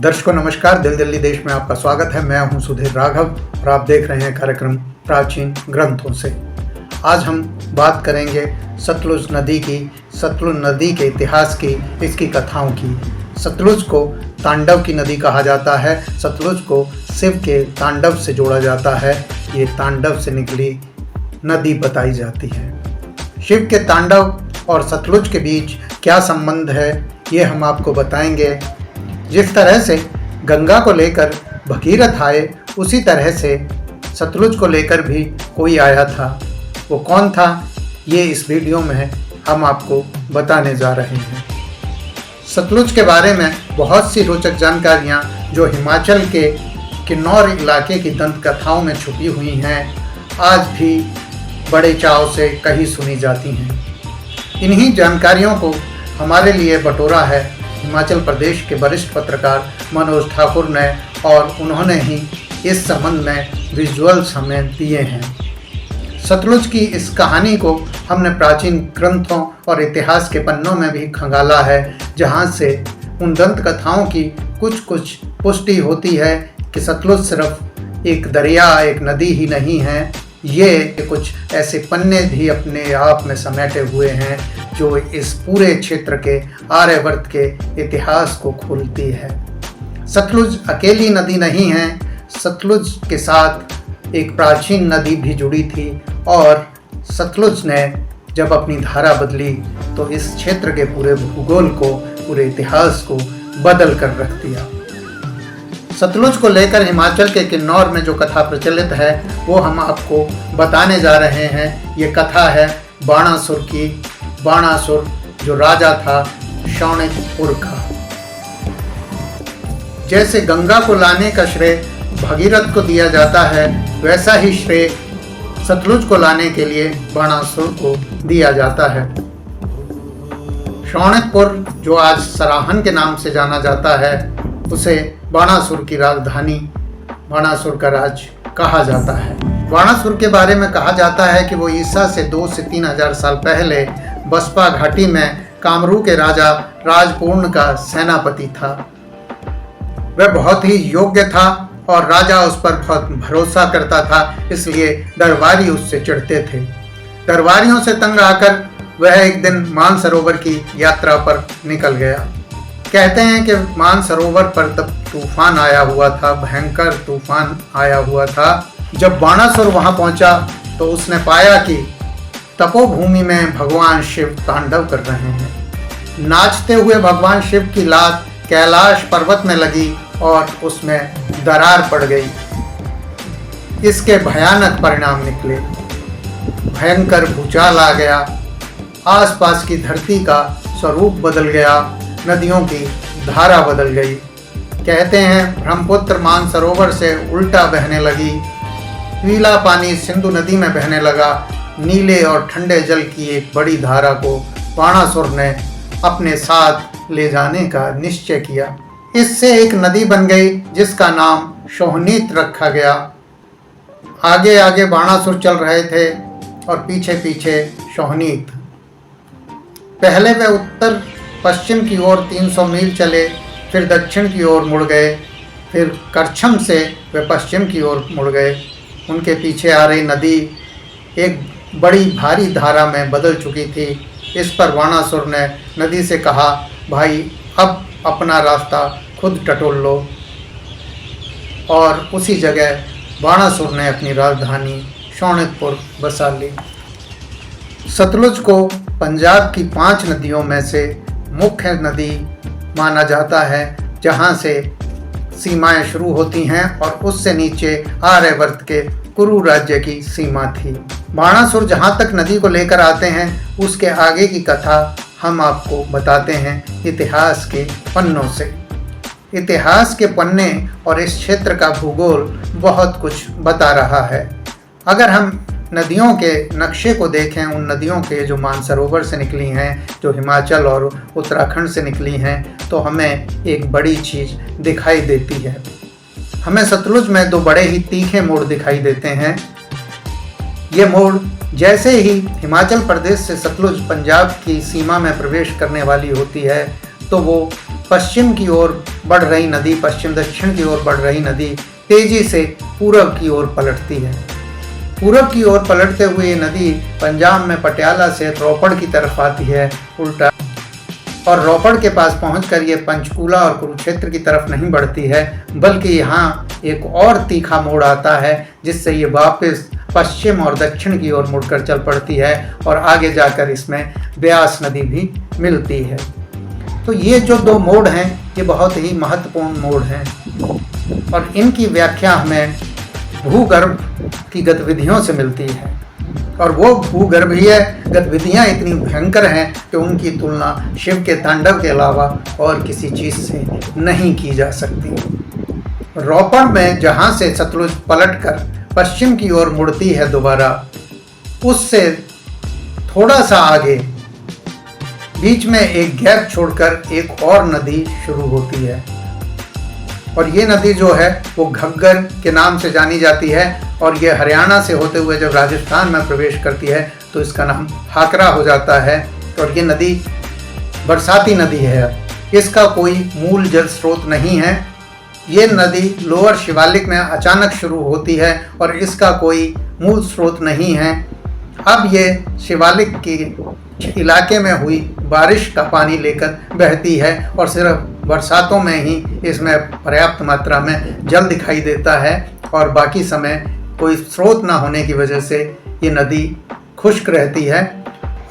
दर्शकों नमस्कार, दिल दिल्ली देश में आपका स्वागत है। मैं हूं सुधीर राघव और आप देख रहे हैं कार्यक्रम प्राचीन ग्रंथों से। आज हम बात करेंगे सतलुज नदी की, सतलुज नदी के इतिहास की, इसकी कथाओं की। सतलुज को तांडव की नदी कहा जाता है। सतलुज को शिव के तांडव से जोड़ा जाता है। ये तांडव से निकली नदी बताई जाती है। शिव के तांडव और सतलुज के बीच क्या संबंध है, ये हम आपको बताएंगे। जिस तरह से गंगा को लेकर भगीरथ आए, उसी तरह से सतलुज को लेकर भी कोई आया था। वो कौन था, ये इस वीडियो में हम आपको बताने जा रहे हैं। सतलुज के बारे में बहुत सी रोचक जानकारियाँ जो हिमाचल के किन्नौर इलाके की दंत कथाओं में छुपी हुई हैं, आज भी बड़े चाव से कहीं सुनी जाती हैं। इन्हीं जानकारियों को हमारे लिए बटोरा है हिमाचल प्रदेश के वरिष्ठ पत्रकार मनोज ठाकुर ने, और उन्होंने ही इस संबंध में विजुअल्स हमें दिए हैं। सतलुज की इस कहानी को हमने प्राचीन ग्रंथों और इतिहास के पन्नों में भी खंगाला है, जहां से उन दंत कथाओं की कुछ पुष्टि होती है कि सतलुज सिर्फ एक दरिया, एक नदी ही नहीं है। ये कुछ ऐसे पन्ने भी अपने आप में समेटे हुए हैं जो इस पूरे क्षेत्र के आर्यवर्त के इतिहास को खोलती है। सतलुज अकेली नदी नहीं है, सतलुज के साथ एक प्राचीन नदी भी जुड़ी थी, और सतलुज ने जब अपनी धारा बदली तो इस क्षेत्र के पूरे भूगोल को, पूरे इतिहास को बदल कर रख दिया। सतलुज को लेकर हिमाचल के किन्नौर में जो कथा प्रचलित है, वो हम आपको बताने जा रहे हैं। ये कथा है बाणासुर की। बाणासुर जो राजा था शौनकपुर का। जैसे गंगा को लाने का श्रेय भगीरथ को दिया जाता है, वैसा ही श्रेय सतलुज को लाने के लिए बाणासुर को दिया जाता है। शौनकपुर जो आज सराहन के नाम से जाना जाता है, उसे बाणासुर की राजधानी, बाणासुर का राज कहा जाता है। बाणासुर के बारे में कहा जाता है कि वो ईसा से 2 से 3 हजार साल पहले बसपा घाटी में कामरू के राजा राजपूर्ण का सेनापति था। वह बहुत ही योग्य था और राजा उस पर बहुत भरोसा करता था, इसलिए दरबारी उससे चिढ़ते थे। दरबारियों से तंग आकर वह एक दिन मानसरोवर की यात्रा पर निकल गया। कहते हैं कि मानसरोवर पर तब तूफान आया हुआ था, भयंकर तूफान आया हुआ था। जब बाणासुर वहां पहुंचा तो उसने पाया कि तपोभूमि में भगवान शिव तांडव कर रहे हैं। नाचते हुए भगवान शिव की लात कैलाश पर्वत में लगी और उसमें दरार पड़ गई। इसके भयानक परिणाम निकले। भयंकर भूचाल आ गया, आसपास की धरती का स्वरूप बदल गया, नदियों की धारा बदल गई। कहते हैं ब्रह्मपुत्र मानसरोवर से उल्टा बहने लगी, पीला पानी सिंधु नदी में बहने लगा। नीले और ठंडे जल की एक बड़ी धारा को बाणासुर ने अपने साथ ले जाने का निश्चय किया। इससे एक नदी बन गई जिसका नाम शोहनीत रखा गया। आगे आगे बाणासुर चल रहे थे और पीछे पीछे शोहनीत। पहले वे उत्तर पश्चिम की ओर 300 मील चले, फिर दक्षिण की ओर मुड़ गए, फिर करछम से वे पश्चिम की ओर मुड़ गए। उनके पीछे आ रही नदी एक बड़ी भारी धारा में बदल चुकी थी। इस पर बाणासुर ने नदी से कहा, भाई अब अपना रास्ता खुद टटोल लो। और उसी जगह बाणासुर ने अपनी राजधानी शौनकपुर बसा ली। सतलुज को पंजाब की 5 नदियों में से मुख्य नदी माना जाता है, जहां से सीमाएं शुरू होती हैं, और उससे नीचे आर्यवर्त के कुरु राज्य की सीमा थी। बाणासुर जहां तक नदी को लेकर आते हैं, उसके आगे की कथा हम आपको बताते हैं इतिहास के पन्नों से। इतिहास के पन्ने और इस क्षेत्र का भूगोल बहुत कुछ बता रहा है। अगर हम नदियों के नक्शे को देखें, उन नदियों के जो मानसरोवर से निकली हैं, जो हिमाचल और उत्तराखंड से निकली हैं, तो हमें एक बड़ी चीज़ दिखाई देती है। हमें सतलुज में 2 बड़े ही तीखे मोड़ दिखाई देते हैं। ये मोड़ जैसे ही हिमाचल प्रदेश से सतलुज पंजाब की सीमा में प्रवेश करने वाली होती है, तो वो पश्चिम की ओर बढ़ रही नदी, पश्चिम दक्षिण की ओर बढ़ रही नदी तेजी से पूरब की ओर पलटती है। पूरब की ओर पलटते हुए ये नदी पंजाब में पटियाला से रोपड़ की तरफ आती है उल्टा, और रोपड़ के पास पहुंचकर ये पंचकूला और कुरुक्षेत्र की तरफ नहीं बढ़ती है, बल्कि यहाँ एक और तीखा मोड़ आता है जिससे ये वापस पश्चिम और दक्षिण की ओर मुड़कर चल पड़ती है और आगे जाकर इसमें ब्यास नदी भी मिलती है। तो ये जो दो मोड़ हैं ये बहुत ही महत्वपूर्ण मोड़ हैं और इनकी व्याख्या हमें भूगर्भ की गतिविधियों से मिलती है, और वो भूगर्भीय गतिविधियाँ इतनी भयंकर हैं कि उनकी तुलना शिव के तांडव के अलावा और किसी चीज़ से नहीं की जा सकती। रोपड़ में जहाँ से सतलुज पलटकर पश्चिम की ओर मुड़ती है दोबारा, उससे थोड़ा सा आगे बीच में एक गैप छोड़कर एक और नदी शुरू होती है, और ये नदी जो है वो घग्गर के नाम से जानी जाती है, और ये हरियाणा से होते हुए जब राजस्थान में प्रवेश करती है तो इसका नाम हाकरा हो जाता है। और ये नदी बरसाती नदी है, इसका कोई मूल जल स्रोत नहीं है। ये नदी लोअर शिवालिक में अचानक शुरू होती है और इसका कोई मूल स्रोत नहीं है। अब ये शिवालिक के इलाके में हुई बारिश का पानी लेकर बहती है और सिर्फ बरसातों में ही इसमें पर्याप्त मात्रा में जल दिखाई देता है, और बाकी समय कोई स्रोत ना होने की वजह से ये नदी खुश्क रहती है।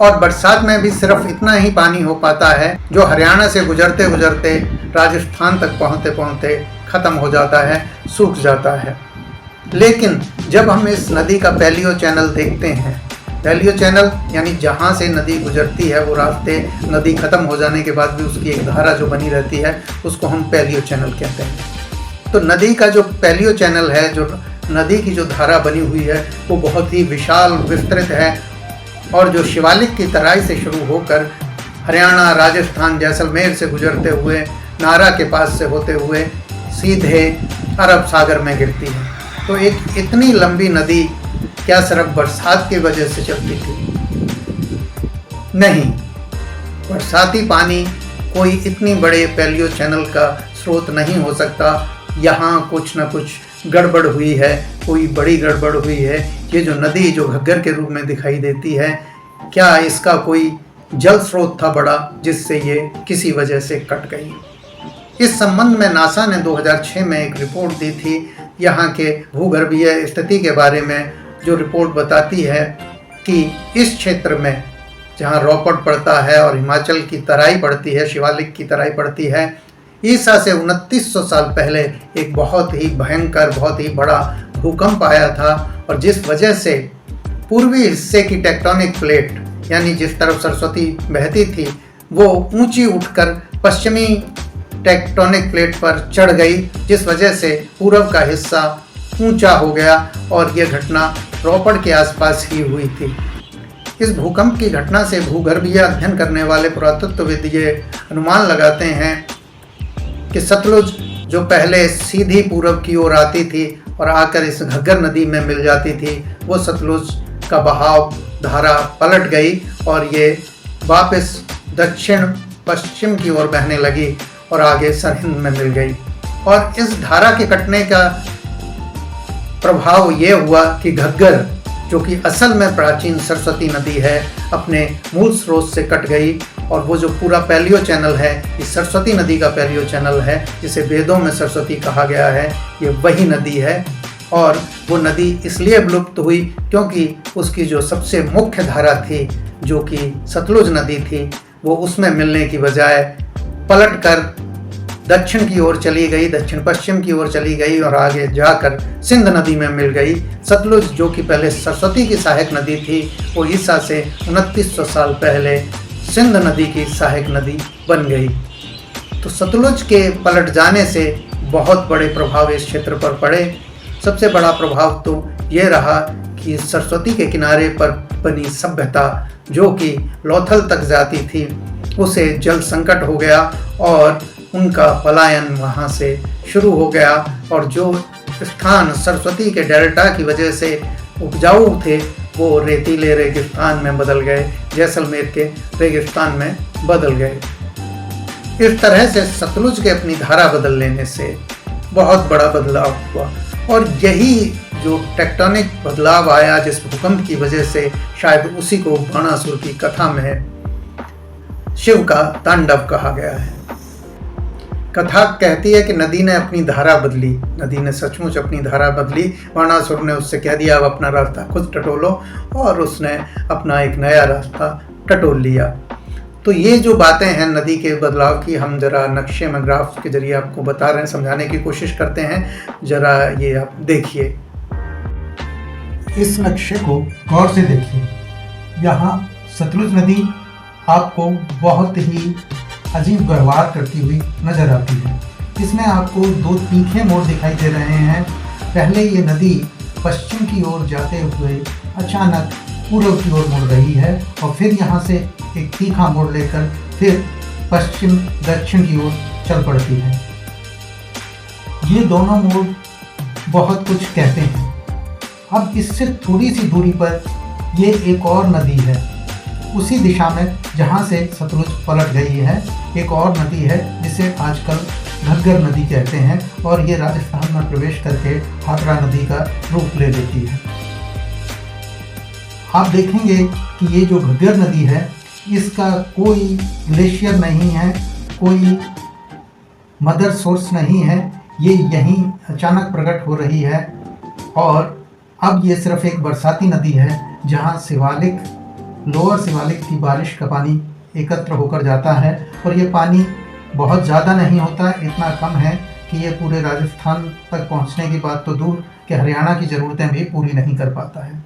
और बरसात में भी सिर्फ इतना ही पानी हो पाता है जो हरियाणा से गुजरते गुजरते राजस्थान तक पहुँचते पहुँचते ख़त्म हो जाता है, सूख जाता है। लेकिन जब हम इस नदी का पैलियो चैनल देखते हैं, पैलियो चैनल यानी जहाँ से नदी गुजरती है वो रास्ते नदी ख़त्म हो जाने के बाद भी उसकी एक धारा जो बनी रहती है उसको हम पैलियो चैनल कहते हैं। तो नदी का जो पैलियो चैनल है, जो नदी की जो धारा बनी हुई है वो बहुत ही विशाल विस्तृत है, और जो शिवालिक की तराई से शुरू होकर हरियाणा, राजस्थान, जैसलमेर से गुजरते हुए नारा के पास से होते हुए सीधे अरब सागर में गिरती है। तो एक इतनी लंबी नदी क्या सिर्फ बरसात की वजह से चलती थी? नहीं, बरसाती पानी कोई इतनी बड़े पैलियो चैनल का स्रोत नहीं हो सकता। यहाँ कुछ न कुछ गड़बड़ हुई है, कोई बड़ी गड़बड़ हुई है। ये जो नदी जो घग्गर के रूप में दिखाई देती है, क्या इसका कोई जल स्रोत था बड़ा जिससे ये किसी वजह से कट गई? इस संबंध में नासा ने 2006 में एक रिपोर्ट दी थी यहाँ के भूगर्भीय स्थिति के बारे में, जो रिपोर्ट बताती है कि इस क्षेत्र में जहाँ रोपड़ पड़ता है और हिमाचल की तराई पड़ती है, शिवालिक की तराई पड़ती है, ईसा से 2900 साल पहले एक बहुत ही भयंकर, बहुत ही बड़ा भूकंप आया था, और जिस वजह से पूर्वी हिस्से की टेक्टोनिक प्लेट यानी जिस तरफ सरस्वती बहती थी वो ऊंची उठकर पश्चिमी टेक्टोनिक प्लेट पर चढ़ गई, जिस वजह से पूर्व का हिस्सा ऊंचा हो गया, और यह घटना रोपड़ के आसपास ही हुई थी। इस भूकंप की घटना से भूगर्भीय अध्ययन करने वाले पुरातत्वविद ये अनुमान लगाते हैं कि सतलुज जो पहले सीधी पूरब की ओर आती थी और आकर इस घग्गर नदी में मिल जाती थी, वो सतलुज का बहाव धारा पलट गई और ये वापस दक्षिण पश्चिम की ओर बहने लगी और आगे सरहिंद में मिल गई। और इस धारा के कटने का प्रभाव ये हुआ कि घग्गर, जो कि असल में प्राचीन सरस्वती नदी है, अपने मूल स्रोत से कट गई, और वो जो पूरा पैलियो चैनल है, ये सरस्वती नदी का पैलियो चैनल है, जिसे वेदों में सरस्वती कहा गया है, ये वही नदी है। और वो नदी इसलिए विलुप्त हुई क्योंकि उसकी जो सबसे मुख्य धारा थी, जो कि सतलुज नदी थी, वो उसमें मिलने की बजाय पलटकर दक्षिण की ओर चली गई, दक्षिण पश्चिम की ओर चली गई और आगे जाकर सिंध नदी में मिल गई। सतलुज, जो कि पहले सरस्वती की सहायक नदी थी, वो ईसा से 2900 साल पहले सिंध नदी की सहायक नदी बन गई। तो सतलुज के पलट जाने से बहुत बड़े प्रभाव इस क्षेत्र पर पड़े। सबसे बड़ा प्रभाव तो ये रहा कि सरस्वती के किनारे पर बनी सभ्यता, जो कि लोथल तक जाती थी, उसे जल संकट हो गया और उनका पलायन वहाँ से शुरू हो गया। और जो स्थान सरस्वती के डेल्टा की वजह से उपजाऊ थे, वो रेतीले रेगिस्तान में बदल गए, जैसलमेर के रेगिस्तान में बदल गए। इस तरह से सतलुज के अपनी धारा बदल लेने से बहुत बड़ा बदलाव हुआ और यही जो टेक्टोनिक बदलाव आया जिस भूकंप की वजह से, शायद उसी को बाणासुर की कथा में शिव का तांडव कहा गया है। कथा कहती है कि नदी ने अपनी धारा बदली, नदी ने सचमुच अपनी धारा बदली। बाणासुर ने उससे कह दिया अब अपना रास्ता खुद टटोलो, और उसने अपना एक नया रास्ता टटोल लिया। तो ये जो बातें हैं नदी के बदलाव की, हम जरा नक्शे में ग्राफ के जरिए आपको बता रहे हैं, समझाने की कोशिश करते हैं। जरा ये आप देखिए, इस नक्शे को गौर से देखिए। यहाँ सतलुज नदी आपको बहुत ही अजीब व्यवहार करती हुई नजर आती है। इसमें आपको दो तीखे मोड़ दिखाई दे रहे हैं। पहले ये नदी पश्चिम की ओर जाते हुए अचानक पूर्व की ओर मुड़ रही है और फिर यहाँ से एक तीखा मोड़ लेकर फिर पश्चिम दक्षिण की ओर चल पड़ती है। ये दोनों मोड़ बहुत कुछ कहते हैं। अब इससे थोड़ी सी दूरी पर ये एक और नदी है, उसी दिशा में जहाँ से सतलुज पलट गई है एक और नदी है जिसे आजकल घग्गर नदी कहते हैं, और ये राजस्थान में प्रवेश करके हाथरा नदी का रूप ले लेती है। आप देखेंगे कि ये जो घग्गर नदी है इसका कोई ग्लेशियर नहीं है, कोई मदर सोर्स नहीं है, ये यहीं अचानक प्रकट हो रही है। और अब ये सिर्फ एक बरसाती नदी है जहाँ शिवालिक, लोअर शिवालिक की बारिश का पानी एकत्र होकर जाता है, और ये पानी बहुत ज़्यादा नहीं होता, इतना कम है कि ये पूरे राजस्थान तक पहुंचने की बात तो दूर कि हरियाणा की ज़रूरतें भी पूरी नहीं कर पाता है।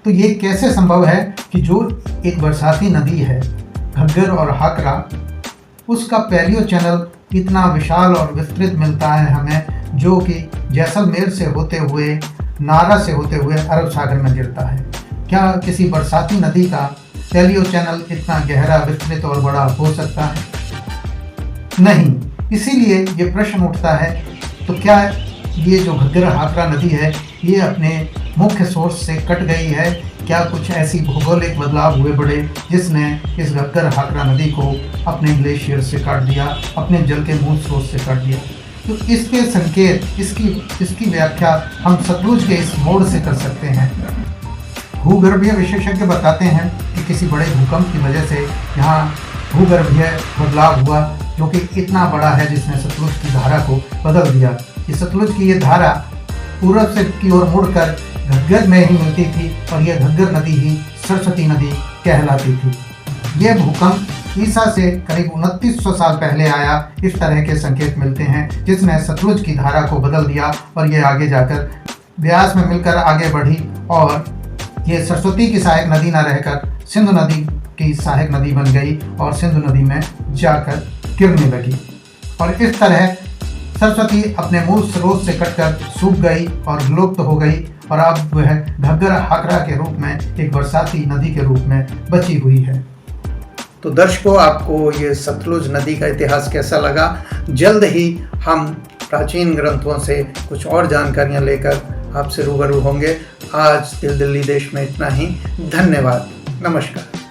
तो ये कैसे संभव है कि जो एक बरसाती नदी है घग्गर और हाकरा, उसका पैलियो चैनल इतना विशाल और विस्तृत मिलता है हमें, जो कि जैसलमेर से होते हुए, नारा से होते हुए अरब सागर में गिरता है। क्या किसी बरसाती नदी का पैलियो चैनल इतना गहरा, विस्तृत और बड़ा हो सकता है? नहीं। इसीलिए ये प्रश्न उठता है, तो क्या ये जो घग्गर हाकरा नदी है ये अपने मुख्य सोर्स से कट गई है? क्या कुछ ऐसी भौगोलिक बदलाव हुए बड़े जिसने इस घग्गर हाकरा नदी को अपने ग्लेशियर से काट दिया, अपने जल के मूल स्रोत से काट दिया? तो इसके संकेत, इसकी व्याख्या हम सतलुज के इस मोड़ से कर सकते हैं। भूगर्भीय विशेषज्ञ बताते हैं कि किसी बड़े भूकंप की वजह से यहाँ भूगर्भीय बदलाव हुआ जो कि इतना बड़ा है जिसने सतलुज की धारा को बदल दिया। कि सतलुज की ये धारा पूरब से की ओर मुड़कर घग्गर में ही मिलती थी और यह घग्गर नदी ही सरस्वती नदी कहलाती थी। यह भूकंप ईसा से करीब 2900 साल पहले आया, इस तरह के संकेत मिलते हैं जिसने सतलुज की धारा को बदल दिया और ये आगे जाकर ब्यास में मिलकर आगे बढ़ी और ये सरस्वती की सहायक नदी न रहकर सिंधु नदी की सहायक नदी बन गई और सिंधु नदी में जाकर गिरने लगी। और इस तरह सरस्वती अपने मूल स्रोत से कटकर सूख गई और विलुप्त हो गई और अब वह घग्गर हाकरा के रूप में एक बरसाती नदी के रूप में बची हुई है। तो दर्शकों, आपको ये सतलुज नदी का इतिहास कैसा लगा? जल्द ही हम प्राचीन ग्रंथों से कुछ और जानकारियां लेकर आपसे रूबरू होंगे। आज दिल दिल्ली देश में इतना ही। धन्यवाद। नमस्कार।